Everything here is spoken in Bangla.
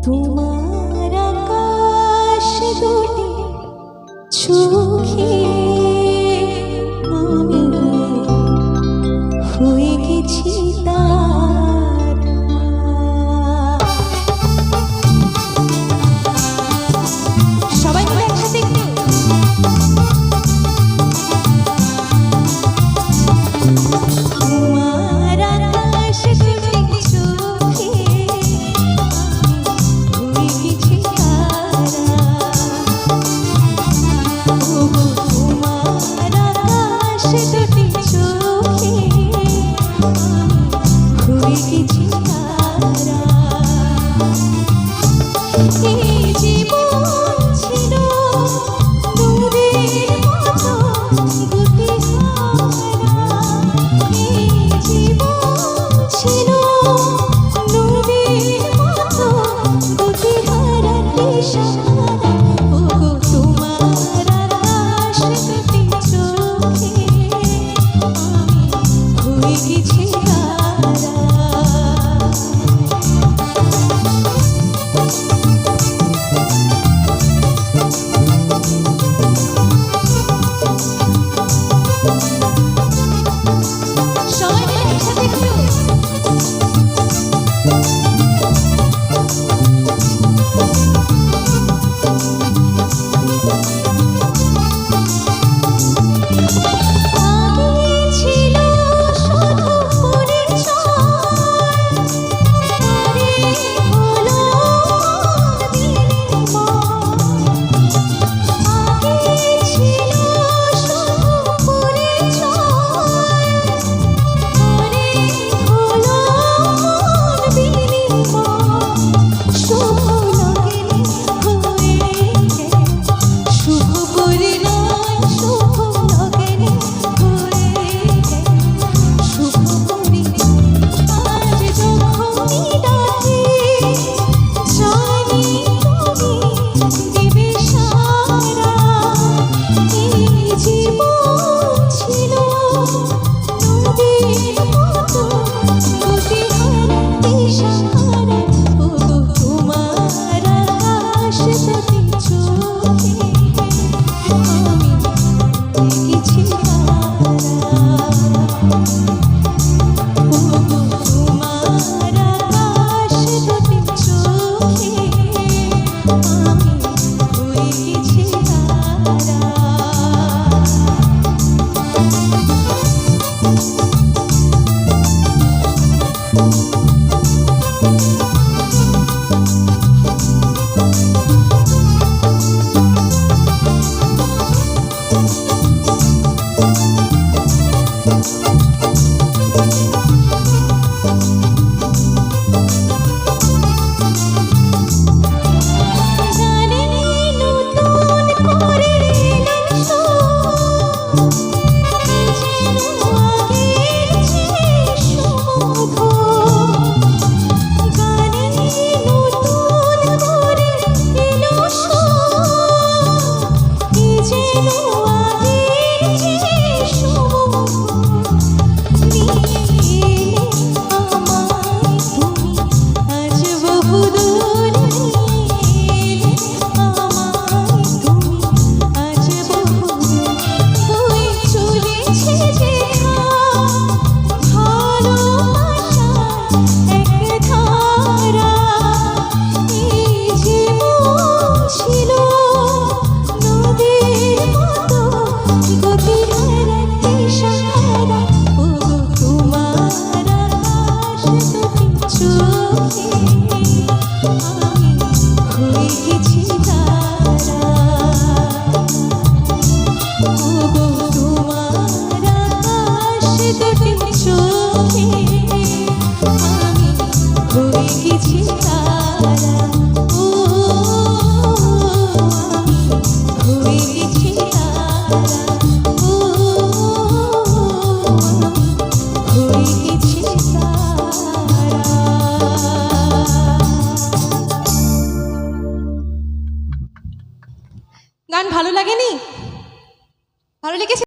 তোমার আকাশ দুটি চোখে আমি হয়ে গেছি তারা। সবাই মিলে একসাথে তোমার আকাশ দুটি চোখে হয়ে গেছি তারা। তোমার আকাশ দুটি চোখে হয়ে গেছি তারা। এই জীবন ছিল নদীর মতো গতিহারা। এই জীবন ছিল নদীর মতো গতিহারা দিশাহারা। ওগো তোমার আকাশ দুটি চোখে আমি হয়ে গেছি তারা। সবাই মিলে একসাথে একটু আগে ছিল শুধু পরিচয়, পরে হলো বিনিময়। আগে ছিল শুধু পরিচয়, পরে হলো বিনিময়। শুভ লগনে হয়ে শুভ পরিণয়, শুভ লগনে হয়ে শুভ পরিণয়। আজ যখনই ডাকি জানি তুমি দিবে সারা। এই জীবন ছিল নদীর মতো গতিহারা দিশাহারা। ওগো তোমার আকাশ দুটি চোখে আমি গেছি তারা। ওগো তোমার আকাশ দুটি চোখে আমি হয়ে গেছি তারা। গানে নতুন করে এলো যেন আগের চেয়ে সুমধুর। গানে নতুন করে এলো যেন আগের চেয়ে সুমধুর। নিয়ে আমায় তুমি আজ বহুদূর, নিয়ে আমায় তুমি আজ বহুদূর। বয়ে চলেছে যেথা ভালোবাসার এক ধারা। এই জীবন ছিল নদীর মতো গতিহারা দিশাহারা। ওগো তোমার আকাশ দুটি চোখে আমি হয়ে গেছি তারা। ওগো তোমার আকাশ দুটি চোখে আমি হয়ে গেছি তারা। ও আমি হয়ে গেছি তারা। ও আমি হয়ে গেছি তারা। গান ভালো লাগেনি? ভালো লেগেছে?